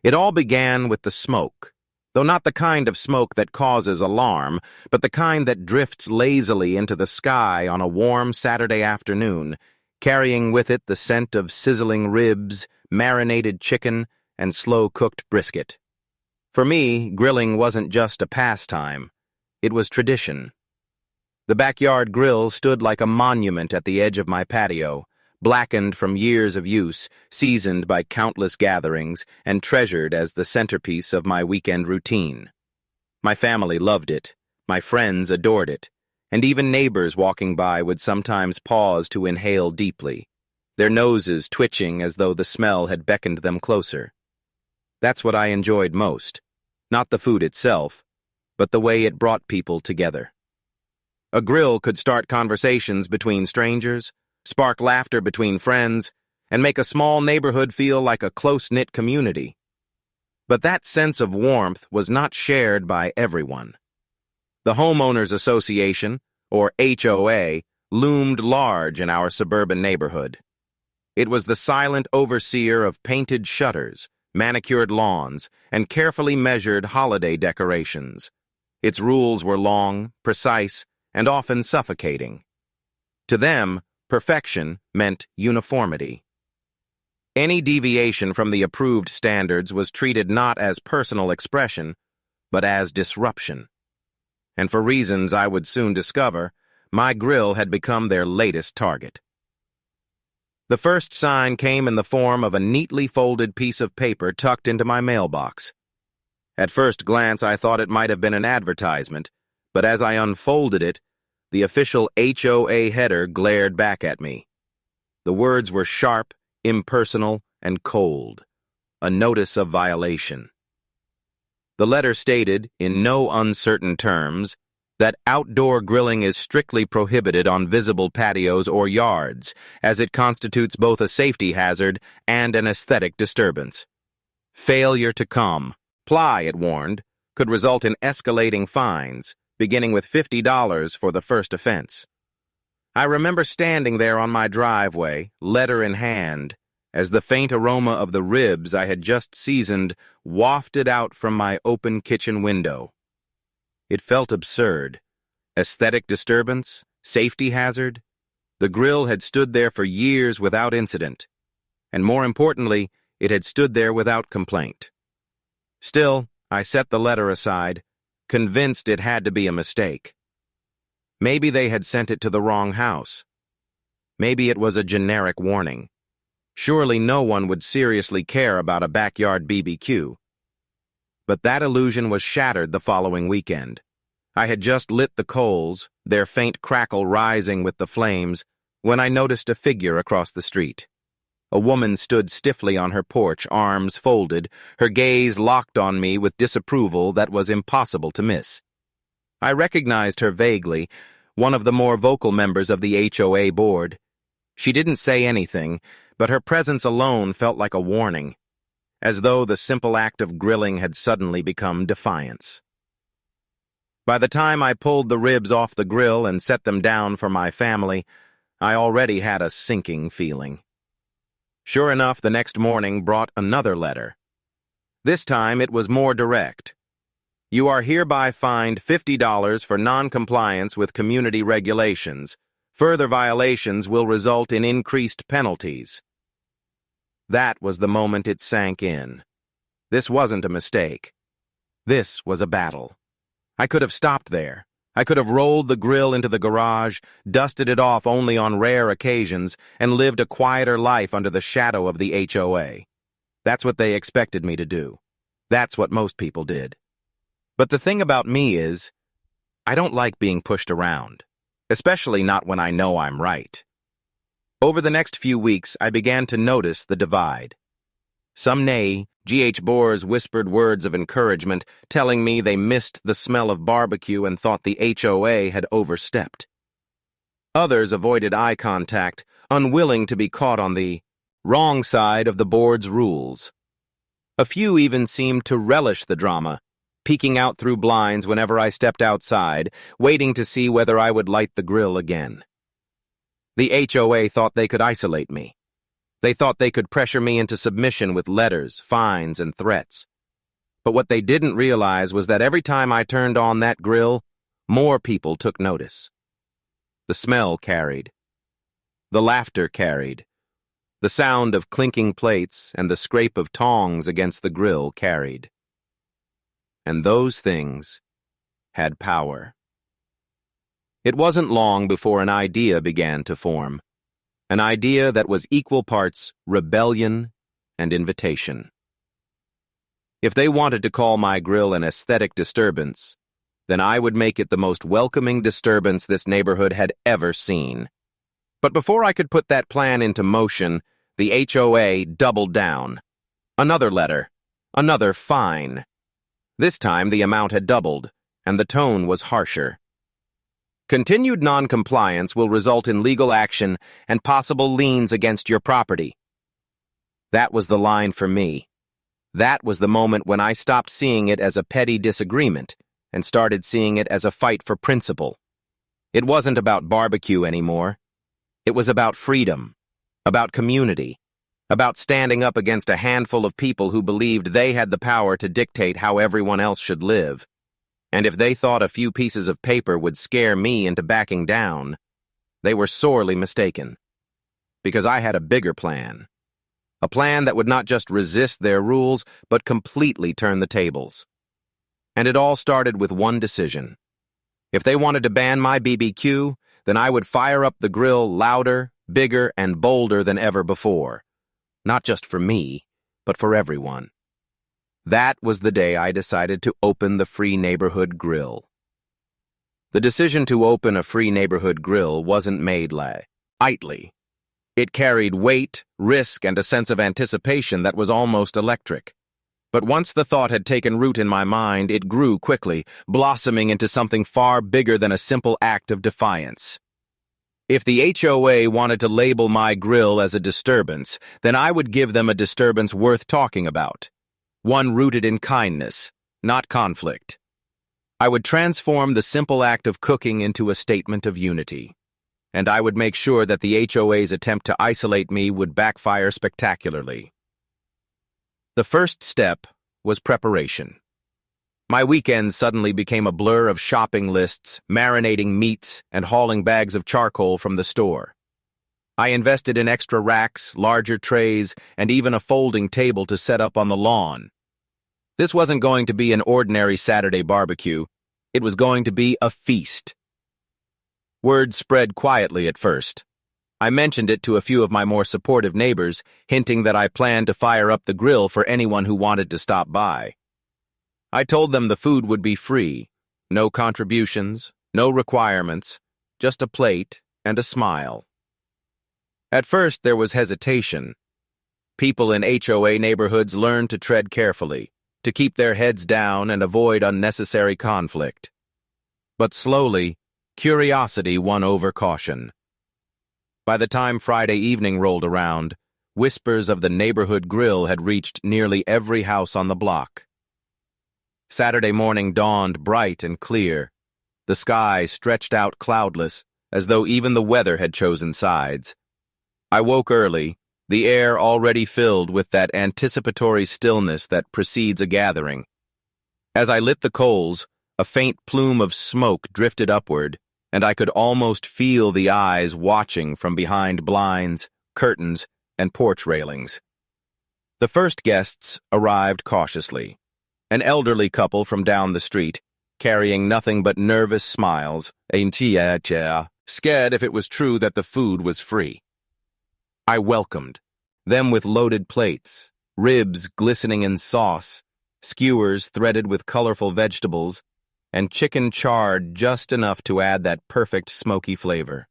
It all began with the smoke, though not the kind of smoke that causes alarm, but the kind that drifts lazily into the sky on a warm Saturday afternoon, carrying with it the scent of sizzling ribs, marinated chicken, and slow-cooked brisket. For me, grilling wasn't just a pastime. It was tradition. The backyard grill stood like a monument at the edge of my patio, blackened from years of use, seasoned by countless gatherings, and treasured as the centerpiece of my weekend routine. My family loved it, my friends adored it, and even neighbors walking by would sometimes pause to inhale deeply, their noses twitching as though the smell had beckoned them closer. That's what I enjoyed most, not the food itself, but the way it brought people together. A grill could start conversations between strangers, spark laughter between friends, and make a small neighborhood feel like a close-knit community. But that sense of warmth was not shared by everyone. The Homeowners Association, or HOA, loomed large in our suburban neighborhood. It was the silent overseer of painted shutters, manicured lawns, and carefully measured holiday decorations. Its rules were long, precise, and often suffocating. To them, perfection meant uniformity. Any deviation from the approved standards was treated not as personal expression, but as disruption. And for reasons I would soon discover, my grill had become their latest target. The first sign came in the form of a neatly folded piece of paper tucked into my mailbox. At first glance, I thought it might have been an advertisement, but as I unfolded it, the official HOA header glared back at me. The words were sharp, impersonal, and cold. A notice of violation. The letter stated, in no uncertain terms, that outdoor grilling is strictly prohibited on visible patios or yards, as it constitutes both a safety hazard and an aesthetic disturbance. Failure to comply, it warned, could result in escalating fines, beginning with $50 for the first offense. I remember standing there on my driveway, letter in hand, as the faint aroma of the ribs I had just seasoned wafted out from my open kitchen window. It felt absurd. Aesthetic disturbance? Safety hazard? The grill had stood there for years without incident, and more importantly, it had stood there without complaint. Still, I set the letter aside, convinced it had to be a mistake. Maybe they had sent it to the wrong house. Maybe it was a generic warning. Surely no one would seriously care about a backyard BBQ. But that illusion was shattered the following weekend. I had just lit the coals, their faint crackle rising with the flames, when I noticed a figure across the street. A woman stood stiffly on her porch, arms folded, her gaze locked on me with disapproval that was impossible to miss. I recognized her vaguely, one of the more vocal members of the HOA board. She didn't say anything, but her presence alone felt like a warning, as though the simple act of grilling had suddenly become defiance. By the time I pulled the ribs off the grill and set them down for my family, I already had a sinking feeling. Sure enough, the next morning brought another letter. This time it was more direct. You are hereby fined $50 for non-compliance with community regulations. Further violations will result in increased penalties. That was the moment it sank in. This wasn't a mistake. This was a battle. I could have stopped there. I could have rolled the grill into the garage, dusted it off only on rare occasions, and lived a quieter life under the shadow of the HOA. That's what they expected me to do. That's what most people did. But the thing about me is, I don't like being pushed around, especially not when I know I'm right. Over the next few weeks, I began to notice the divide. Some G.H. Boers whispered words of encouragement, telling me they missed the smell of barbecue and thought the HOA had overstepped. Others avoided eye contact, unwilling to be caught on the wrong side of the board's rules. A few even seemed to relish the drama, peeking out through blinds whenever I stepped outside, waiting to see whether I would light the grill again. The HOA thought they could isolate me. They thought they could pressure me into submission with letters, fines, and threats. But what they didn't realize was that every time I turned on that grill, more people took notice. The smell carried. The laughter carried. The sound of clinking plates and the scrape of tongs against the grill carried. And those things had power. It wasn't long before an idea began to form. An idea that was equal parts rebellion and invitation. If they wanted to call my grill an aesthetic disturbance, then I would make it the most welcoming disturbance this neighborhood had ever seen. But before I could put that plan into motion, the HOA doubled down. Another letter. Another fine. This time the amount had doubled, and the tone was harsher. Continued non-compliance will result in legal action and possible liens against your property. That was the line for me. That was the moment when I stopped seeing it as a petty disagreement and started seeing it as a fight for principle. It wasn't about barbecue anymore. It was about freedom, about community, about standing up against a handful of people who believed they had the power to dictate how everyone else should live. And if they thought a few pieces of paper would scare me into backing down, they were sorely mistaken. Because I had a bigger plan. A plan that would not just resist their rules, but completely turn the tables. And it all started with one decision. If they wanted to ban my BBQ, then I would fire up the grill louder, bigger, and bolder than ever before. Not just for me, but for everyone. That was the day I decided to open the Free Neighborhood Grill. The decision to open a Free Neighborhood Grill wasn't made lightly. It carried weight, risk, and a sense of anticipation that was almost electric. But once the thought had taken root in my mind, it grew quickly, blossoming into something far bigger than a simple act of defiance. If the HOA wanted to label my grill as a disturbance, then I would give them a disturbance worth talking about. One rooted in kindness, not conflict. I would transform the simple act of cooking into a statement of unity. And I would make sure that the HOA's attempt to isolate me would backfire spectacularly. The first step was preparation. My weekends suddenly became a blur of shopping lists, marinating meats, and hauling bags of charcoal from the store. I invested in extra racks, larger trays, and even a folding table to set up on the lawn. This wasn't going to be an ordinary Saturday barbecue. It was going to be a feast. Word spread quietly at first. I mentioned it to a few of my more supportive neighbors, hinting that I planned to fire up the grill for anyone who wanted to stop by. I told them the food would be free, no contributions, no requirements, just a plate and a smile. At first there was hesitation. People in HOA neighborhoods learned to tread carefully, to keep their heads down and avoid unnecessary conflict. But slowly, curiosity won over caution. By the time Friday evening rolled around, whispers of the neighborhood grill had reached nearly every house on the block. Saturday morning dawned bright and clear. The sky stretched out cloudless, as though even the weather had chosen sides. I woke early, the air already filled with that anticipatory stillness that precedes a gathering. As I lit the coals, a faint plume of smoke drifted upward, and I could almost feel the eyes watching from behind blinds, curtains, and porch railings. The first guests arrived cautiously. An elderly couple from down the street, carrying nothing but nervous smiles, scared if it was true that the food was free. I welcomed them with loaded plates, ribs glistening in sauce, skewers threaded with colorful vegetables, and chicken charred just enough to add that perfect smoky flavor.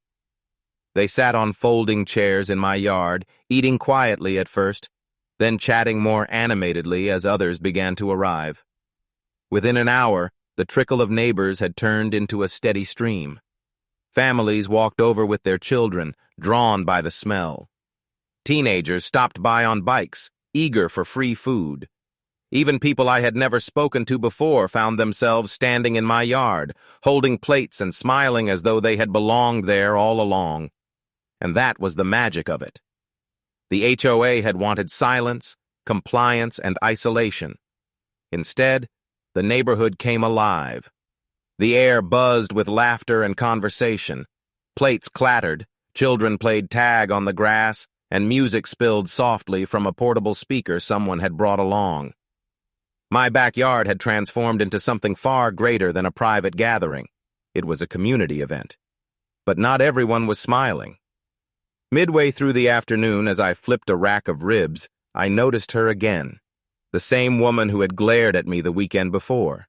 They sat on folding chairs in my yard, eating quietly at first, then chatting more animatedly as others began to arrive. Within an hour, the trickle of neighbors had turned into a steady stream. Families walked over with their children, drawn by the smell. Teenagers stopped by on bikes, eager for free food. Even people I had never spoken to before found themselves standing in my yard, holding plates and smiling as though they had belonged there all along. And that was the magic of it. The HOA had wanted silence, compliance, and isolation. Instead, the neighborhood came alive. The air buzzed with laughter and conversation. Plates clattered, children played tag on the grass, and music spilled softly from a portable speaker someone had brought along. My backyard had transformed into something far greater than a private gathering. It was a community event. But not everyone was smiling. Midway through the afternoon, as I flipped a rack of ribs, I noticed her again, the same woman who had glared at me the weekend before.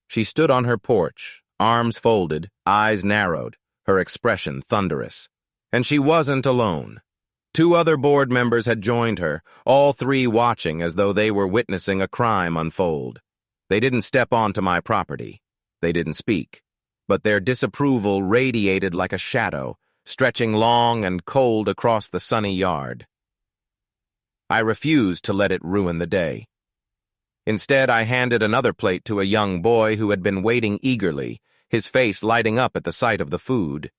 She stood on her porch, arms folded, eyes narrowed, her expression thunderous. And she wasn't alone. 2 other board members had joined her, all 3 watching as though they were witnessing a crime unfold. They didn't step onto my property. They didn't speak. But their disapproval radiated like a shadow, stretching long and cold across the sunny yard. I refused to let it ruin the day. Instead, I handed another plate to a young boy who had been waiting eagerly, his face lighting up at the sight of the food.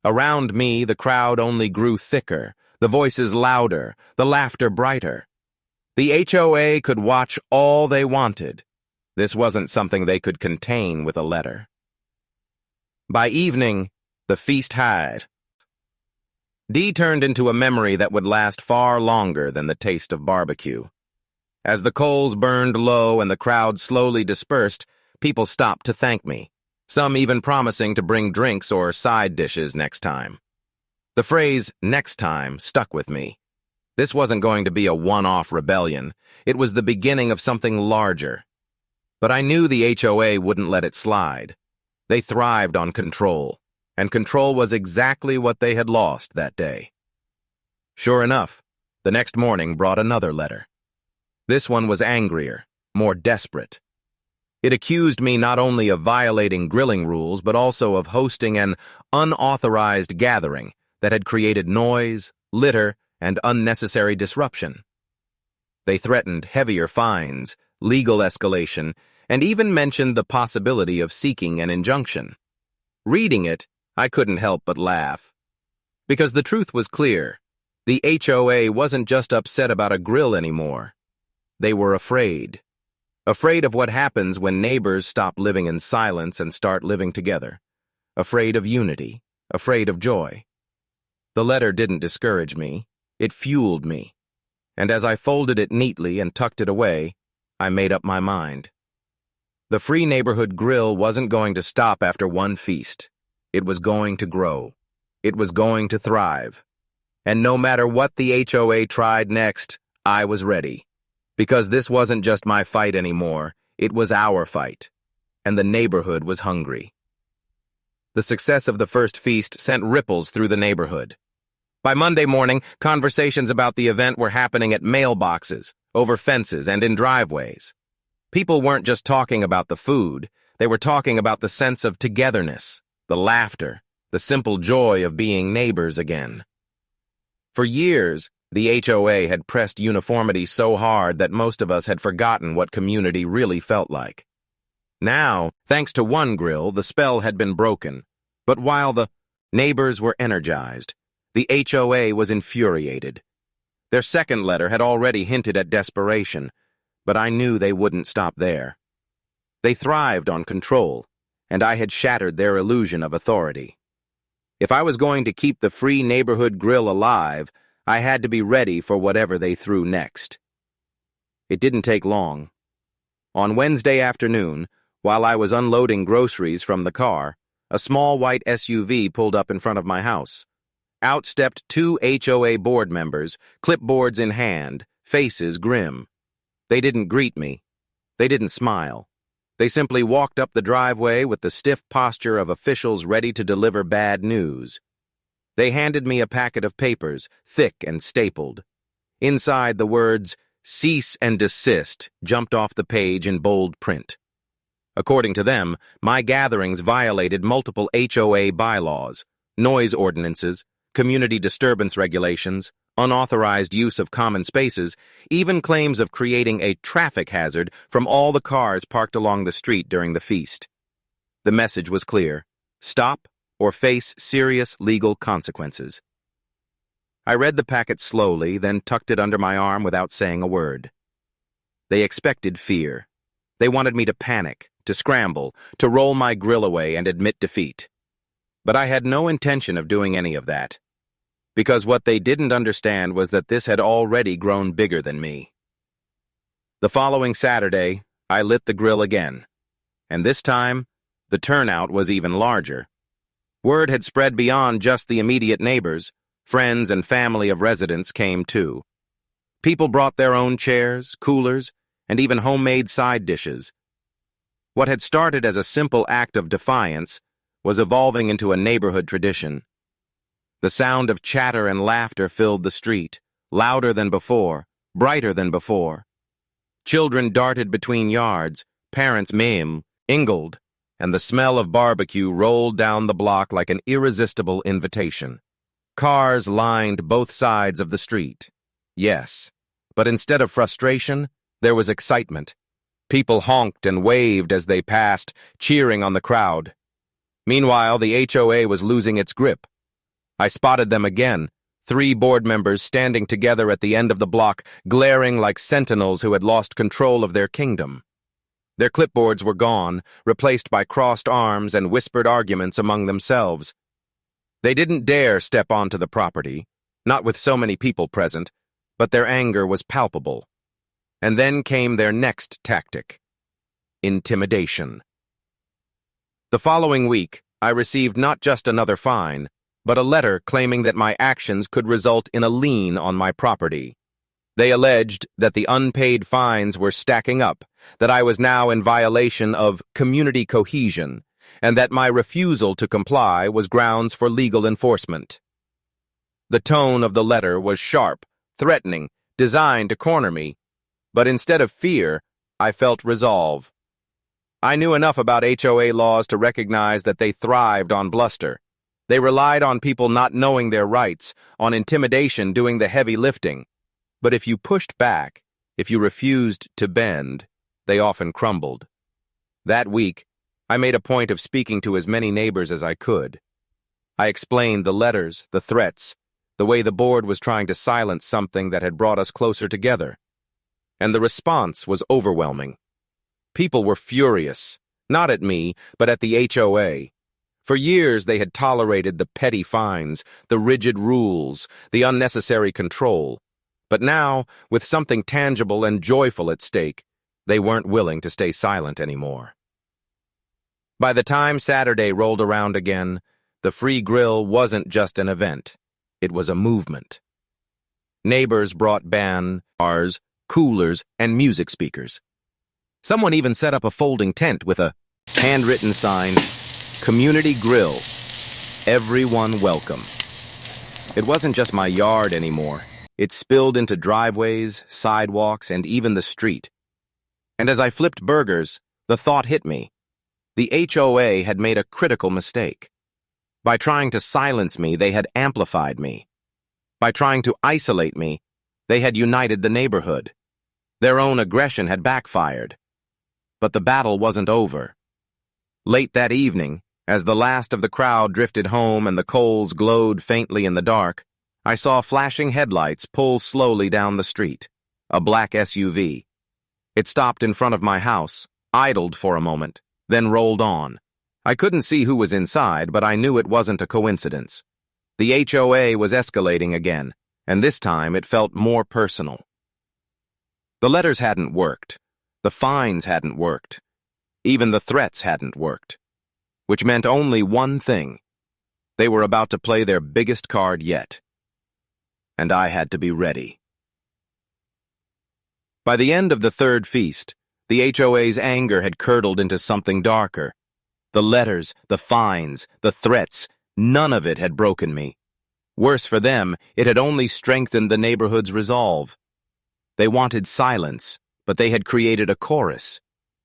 Around me, the crowd only grew thicker, the voices louder, the laughter brighter. The HOA could watch all they wanted. This wasn't something they could contain with a letter. By evening, the feast had. D turned into a memory that would last far longer than the taste of barbecue. As the coals burned low and the crowd slowly dispersed, people stopped to thank me, some even promising to bring drinks or side dishes next time. The phrase, "next time," stuck with me. This wasn't going to be a one-off rebellion. It was the beginning of something larger. But I knew the HOA wouldn't let it slide. They thrived on control, and control was exactly what they had lost that day. Sure enough, the next morning brought another letter. This one was angrier, more desperate. It accused me not only of violating grilling rules, but also of hosting an unauthorized gathering that had created noise, litter, and unnecessary disruption. They threatened heavier fines, legal escalation, and even mentioned the possibility of seeking an injunction. Reading it, I couldn't help but laugh. Because the truth was clear. The HOA wasn't just upset about a grill anymore. They were afraid. Afraid of what happens when neighbors stop living in silence and start living together. Afraid of unity. Afraid of joy. The letter didn't discourage me. It fueled me. And as I folded it neatly and tucked it away, I made up my mind. The free neighborhood grill wasn't going to stop after one feast. It was going to grow. It was going to thrive. And no matter what the HOA tried next, I was ready. Because this wasn't just my fight anymore, it was our fight. And the neighborhood was hungry. The success of the first feast sent ripples through the neighborhood. By Monday morning, conversations about the event were happening at mailboxes, over fences, and in driveways. People weren't just talking about the food, they were talking about the sense of togetherness, the laughter, the simple joy of being neighbors again. For years, the HOA had pressed uniformity so hard that most of us had forgotten what community really felt like. Now, thanks to one grill, the spell had been broken. But while the neighbors were energized, the HOA was infuriated. Their second letter had already hinted at desperation, but I knew they wouldn't stop there. They thrived on control, and I had shattered their illusion of authority. If I was going to keep the free neighborhood grill alive, I had to be ready for whatever they threw next. It didn't take long. On Wednesday afternoon, while I was unloading groceries from the car, a small white SUV pulled up in front of my house. Out stepped 2 HOA board members, clipboards in hand, faces grim. They didn't greet me. They didn't smile. They simply walked up the driveway with the stiff posture of officials ready to deliver bad news. They handed me a packet of papers, thick and stapled. Inside, the words, "Cease and desist," jumped off the page in bold print. According to them, my gatherings violated multiple HOA bylaws, noise ordinances, community disturbance regulations, unauthorized use of common spaces, even claims of creating a traffic hazard from all the cars parked along the street during the feast. The message was clear: stop or face serious legal consequences. I read the packet slowly, then tucked it under my arm without saying a word. They expected fear. They wanted me to panic, to scramble, to roll my grill away and admit defeat. But I had no intention of doing any of that, because what they didn't understand was that this had already grown bigger than me. The following Saturday, I lit the grill again, and this time, the turnout was even larger. Word had spread beyond just the immediate neighbors. Friends and family of residents came too. People brought their own chairs, coolers, and even homemade side dishes. What had started as a simple act of defiance was evolving into a neighborhood tradition. The sound of chatter and laughter filled the street, louder than before, brighter than before. Children darted between yards, parents mingled, and the smell of barbecue rolled down the block like an irresistible invitation. Cars lined both sides of the street. Yes, but instead of frustration, there was excitement. People honked and waved as they passed, cheering on the crowd. Meanwhile, the HOA was losing its grip. I spotted them again, 3 board members standing together at the end of the block, glaring like sentinels who had lost control of their kingdom. Their clipboards were gone, replaced by crossed arms and whispered arguments among themselves. They didn't dare step onto the property, not with so many people present, but their anger was palpable. And then came their next tactic: intimidation. The following week, I received not just another fine, but a letter claiming that my actions could result in a lien on my property. They alleged that the unpaid fines were stacking up, that I was now in violation of community cohesion, and that my refusal to comply was grounds for legal enforcement. The tone of the letter was sharp, threatening, designed to corner me, but instead of fear, I felt resolve. I knew enough about HOA laws to recognize that they thrived on bluster. They relied on people not knowing their rights, on intimidation doing the heavy lifting. But if you pushed back, if you refused to bend, they often crumbled. That week, I made a point of speaking to as many neighbors as I could. I explained the letters, the threats, the way the board was trying to silence something that had brought us closer together. And the response was overwhelming. People were furious, not at me, but at the HOA. For years they had tolerated the petty fines, the rigid rules, the unnecessary control. But now, with something tangible and joyful at stake, they weren't willing to stay silent anymore. By the time Saturday rolled around again, the free grill wasn't just an event. It was a movement. Neighbors brought bars, coolers, and music speakers. Someone even set up a folding tent with a handwritten sign, "Community Grill. Everyone welcome." It wasn't just my yard anymore. It spilled into driveways, sidewalks, and even the street. And as I flipped burgers, the thought hit me. The HOA had made a critical mistake. By trying to silence me, they had amplified me. By trying to isolate me, they had united the neighborhood. Their own aggression had backfired. But the battle wasn't over. Late that evening, as the last of the crowd drifted home and the coals glowed faintly in the dark, I saw flashing headlights pull slowly down the street, a black SUV. It stopped in front of my house, idled for a moment, then rolled on. I couldn't see who was inside, but I knew it wasn't a coincidence. The HOA was escalating again, and this time it felt more personal. The letters hadn't worked. The fines hadn't worked. Even the threats hadn't worked. Which meant only one thing. They were about to play their biggest card yet. And I had to be ready. By the end of the third feast, the HOA's anger had curdled into something darker. The letters, the fines, the threats, none of it had broken me. Worse for them, it had only strengthened the neighborhood's resolve. They wanted silence, but they had created a chorus.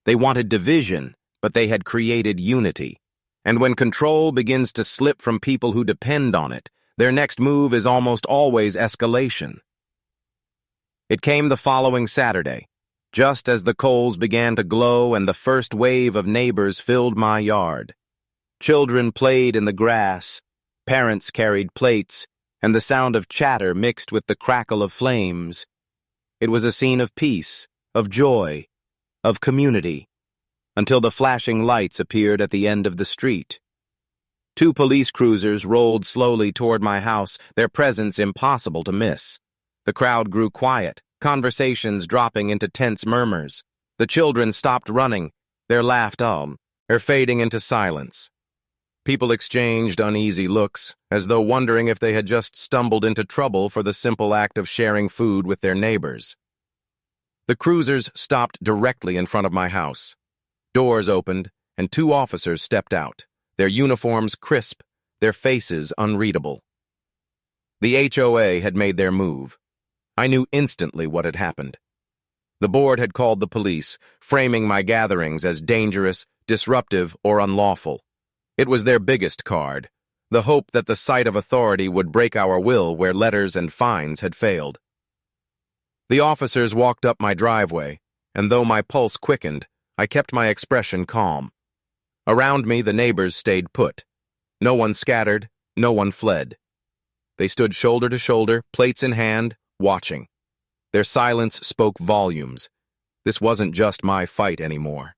They wanted division, but they had created unity. And when control begins to slip from people who depend on it, their next move is almost always escalation. It came the following Saturday, just as the coals began to glow and the first wave of neighbors filled my yard. Children played in the grass, parents carried plates, and the sound of chatter mixed with the crackle of flames. It was a scene of peace, of joy, of community, until the flashing lights appeared at the end of the street. 2 police cruisers rolled slowly toward my house, their presence impossible to miss. The crowd grew quiet, conversations dropping into tense murmurs. The children stopped running, their laughter fading into silence. People exchanged uneasy looks, as though wondering if they had just stumbled into trouble for the simple act of sharing food with their neighbors. The cruisers stopped directly in front of my house. Doors opened, and 2 officers stepped out, their uniforms crisp, their faces unreadable. The HOA had made their move. I knew instantly what had happened. The board had called the police, framing my gatherings as dangerous, disruptive, or unlawful. It was their biggest card, the hope that the sight of authority would break our will where letters and fines had failed. The officers walked up my driveway, and though my pulse quickened, I kept my expression calm. Around me, the neighbors stayed put. No one scattered, no one fled. They stood shoulder to shoulder, plates in hand, watching. Their silence spoke volumes. This wasn't just my fight anymore.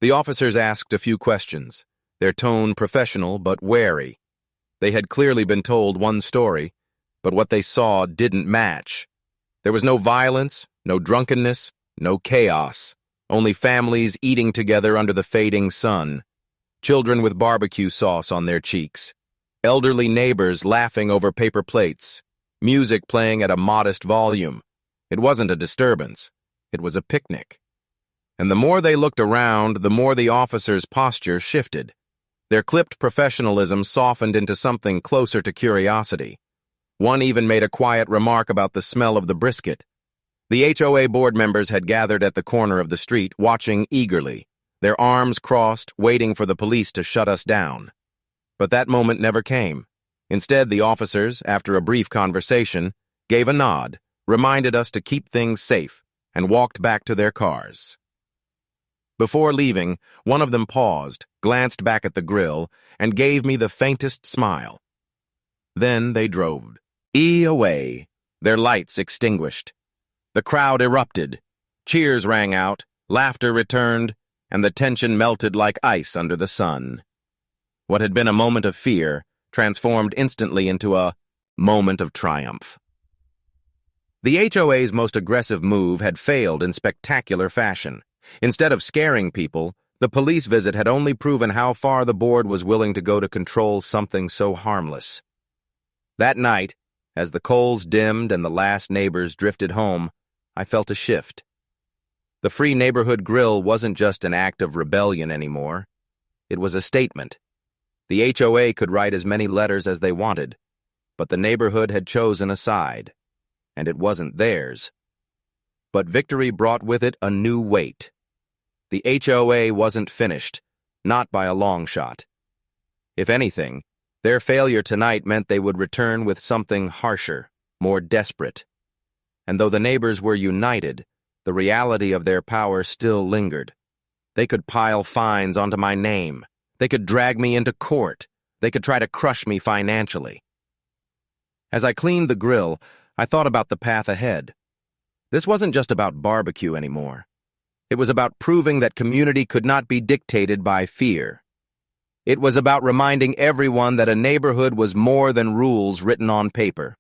The officers asked a few questions, their tone professional but wary. They had clearly been told one story, but what they saw didn't match. There was no violence, no drunkenness, no chaos, only families eating together under the fading sun, children with barbecue sauce on their cheeks, elderly neighbors laughing over paper plates, music playing at a modest volume. It wasn't a disturbance. It was a picnic. And the more they looked around, the more the officers' posture shifted. Their clipped professionalism softened into something closer to curiosity. One even made a quiet remark about the smell of the brisket. The HOA board members had gathered at the corner of the street, watching eagerly, their arms crossed, waiting for the police to shut us down. But that moment never came. Instead, the officers, after a brief conversation, gave a nod, reminded us to keep things safe, and walked back to their cars. Before leaving, one of them paused, glanced back at the grill, and gave me the faintest smile. Then they drove away, their lights extinguished. The crowd erupted. Cheers rang out, laughter returned, and the tension melted like ice under the sun. What had been a moment of fear transformed instantly into a moment of triumph. The HOA's most aggressive move had failed in spectacular fashion. Instead of scaring people, the police visit had only proven how far the board was willing to go to control something so harmless. That night, as the coals dimmed and the last neighbors drifted home, I felt a shift. The Free Neighborhood Grill wasn't just an act of rebellion anymore. It was a statement. The HOA could write as many letters as they wanted, but the neighborhood had chosen a side, and it wasn't theirs. But victory brought with it a new weight. The HOA wasn't finished, not by a long shot. If anything, their failure tonight meant they would return with something harsher, more desperate. And though the neighbors were united, the reality of their power still lingered. They could pile fines onto my name. They could drag me into court. They could try to crush me financially. As I cleaned the grill, I thought about the path ahead. This wasn't just about barbecue anymore. It was about proving that community could not be dictated by fear. It was about reminding everyone that a neighborhood was more than rules written on paper.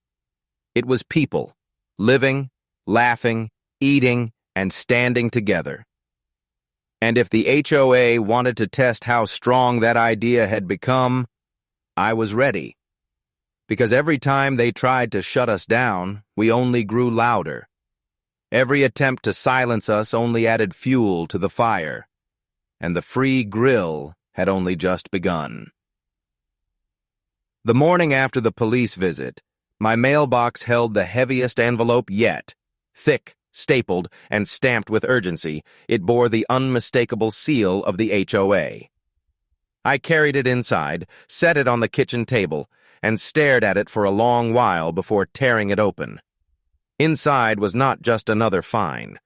It was people, living, laughing, eating, and standing together. And if the HOA wanted to test how strong that idea had become, I was ready. Because every time they tried to shut us down, we only grew louder. Every attempt to silence us only added fuel to the fire. And the free grill had only just begun. The morning after the police visit, my mailbox held the heaviest envelope yet. Thick, stapled, and stamped with urgency, it bore the unmistakable seal of the HOA. I carried it inside, set it on the kitchen table, and stared at it for a long while before tearing it open. Inside was not just another fine.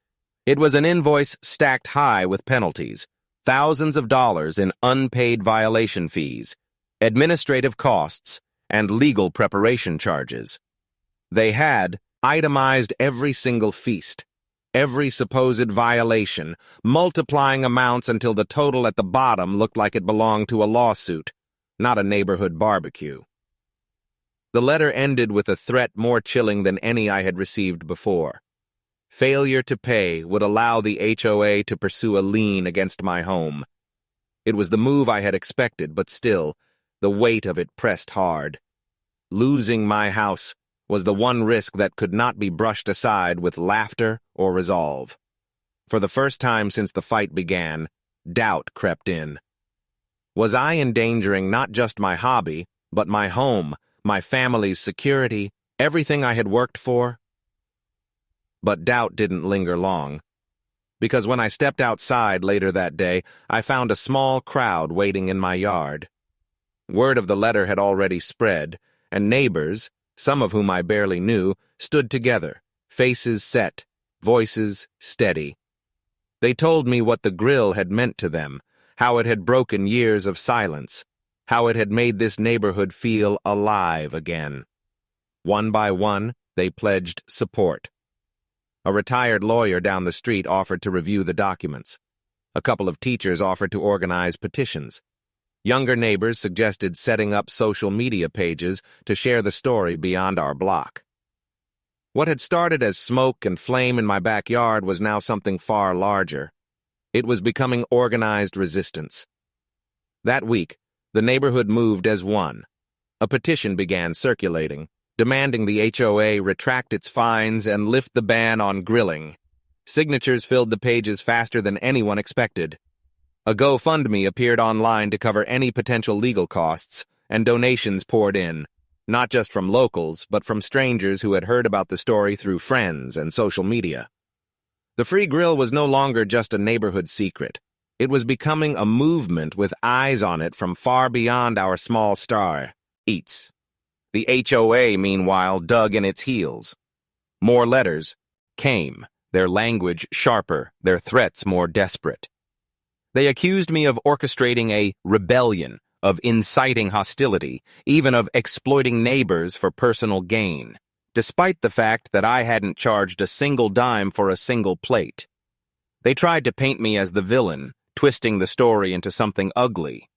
It was an invoice stacked high with penalties, thousands of dollars in unpaid violation fees, administrative costs, and legal preparation charges. They had itemized every single feast, every supposed violation, multiplying amounts until the total at the bottom looked like it belonged to a lawsuit, not a neighborhood barbecue. The letter ended with a threat more chilling than any I had received before. Failure to pay would allow the HOA to pursue a lien against my home. It was the move I had expected, but still, the weight of it pressed hard. Losing my house was the one risk that could not be brushed aside with laughter or resolve. For the first time since the fight began, doubt crept in. Was I endangering not just my hobby, but my home, my family's security, everything I had worked for? But doubt didn't linger long, because when I stepped outside later that day, I found a small crowd waiting in my yard. Word of the letter had already spread, and neighbors, some of whom I barely knew, stood together, faces set, voices steady. They told me what the grill had meant to them, how it had broken years of silence, how it had made this neighborhood feel alive again. One by one, they pledged support. A retired lawyer down the street offered to review the documents. A couple of teachers offered to organize petitions. Younger neighbors suggested setting up social media pages to share the story beyond our block. What had started as smoke and flame in my backyard was now something far larger. It was becoming organized resistance. That week, the neighborhood moved as one. A petition began circulating, demanding the HOA retract its fines and lift the ban on grilling. Signatures filled the pages faster than anyone expected. A GoFundMe appeared online to cover any potential legal costs, and donations poured in, not just from locals, but from strangers who had heard about the story through friends and social media. The free grill was no longer just a neighborhood secret. It was becoming a movement with eyes on it from far beyond our small star, Eats. The HOA, meanwhile, dug in its heels. More letters came, their language sharper, their threats more desperate. They accused me of orchestrating a rebellion, of inciting hostility, even of exploiting neighbors for personal gain, despite the fact that I hadn't charged a single dime for a single plate. They tried to paint me as the villain, twisting the story into something ugly.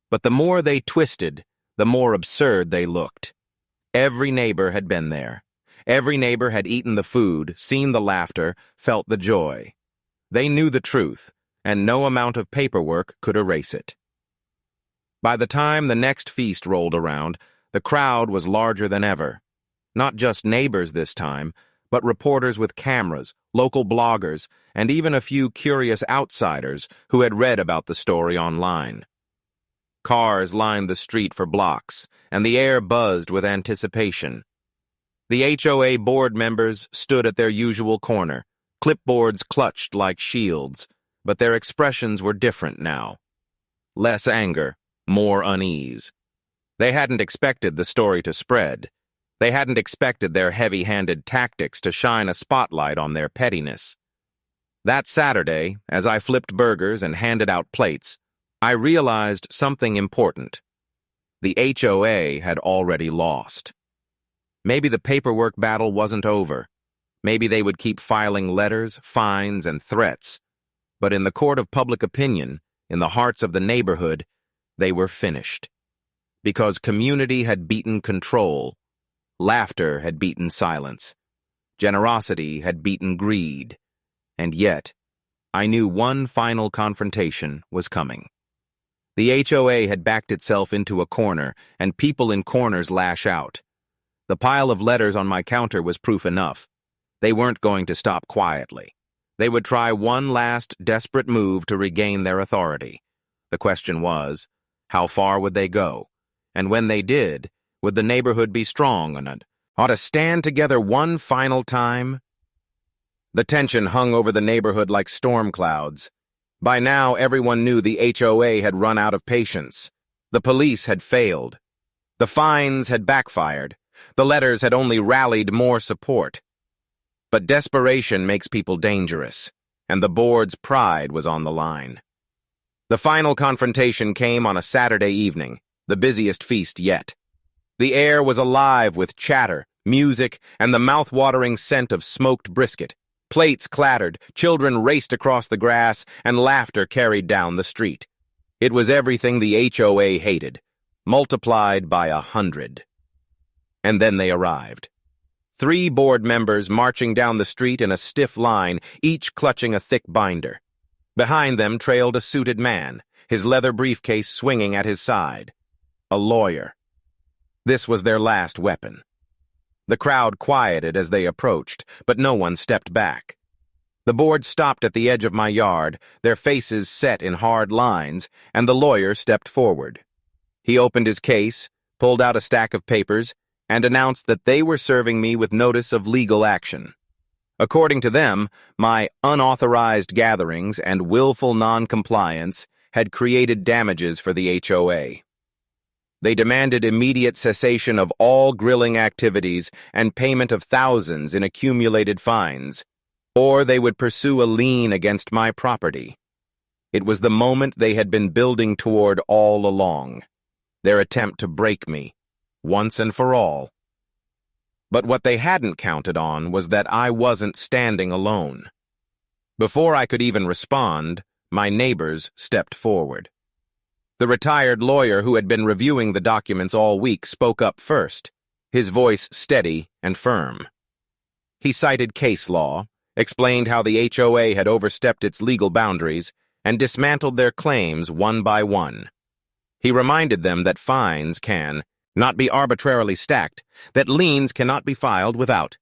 But the more they twisted, the more absurd they looked. Every neighbor had been there. Every neighbor had eaten the food, seen the laughter, felt the joy. They knew the truth, and no amount of paperwork could erase it. By the time the next feast rolled around, the crowd was larger than ever. Not just neighbors this time, but reporters with cameras, local bloggers, and even a few curious outsiders who had read about the story online. Cars lined the street for blocks, and the air buzzed with anticipation. The HOA board members stood at their usual corner, clipboards clutched like shields, but their expressions were different now. Less anger, more unease. They hadn't expected the story to spread. They hadn't expected their heavy-handed tactics to shine a spotlight on their pettiness. That Saturday, as I flipped burgers and handed out plates, I realized something important. The HOA had already lost. Maybe the paperwork battle wasn't over. Maybe they would keep filing letters, fines, and threats. But in the court of public opinion, in the hearts of the neighborhood, they were finished. Because community had beaten control, laughter had beaten silence, generosity had beaten greed, and yet, I knew one final confrontation was coming. The HOA had backed itself into a corner, and people in corners lash out. The pile of letters on my counter was proof enough. They weren't going to stop quietly. They would try one last desperate move to regain their authority. The question was, how far would they go? And when they did, would the neighborhood be strong enough to stand together one final time? The tension hung over the neighborhood like storm clouds. By now, everyone knew the HOA had run out of patience. The police had failed. The fines had backfired. The letters had only rallied more support. But desperation makes people dangerous, and the board's pride was on the line. The final confrontation came on a Saturday evening, the busiest feast yet. The air was alive with chatter, music, and the mouth-watering scent of smoked brisket. Plates clattered, children raced across the grass, and laughter carried down the street. It was everything the HOA hated, multiplied by 100. And then they arrived. 3 board members marching down the street in a stiff line, each clutching a thick binder. Behind them trailed a suited man, his leather briefcase swinging at his side. A lawyer. This was their last weapon. The crowd quieted as they approached, but no one stepped back. The board stopped at the edge of my yard, their faces set in hard lines, and the lawyer stepped forward. He opened his case, pulled out a stack of papers, and announced that they were serving me with notice of legal action. According to them, my unauthorized gatherings and willful non-compliance had created damages for the HOA. They demanded immediate cessation of all grilling activities and payment of thousands in accumulated fines, or they would pursue a lien against my property. It was the moment they had been building toward all along, their attempt to break me, once and for all. But what they hadn't counted on was that I wasn't standing alone. Before I could even respond, my neighbors stepped forward. The retired lawyer who had been reviewing the documents all week spoke up first, his voice steady and firm. He cited case law, explained how the HOA had overstepped its legal boundaries, and dismantled their claims one by one. He reminded them that fines can not be arbitrarily stacked, that liens cannot be filed without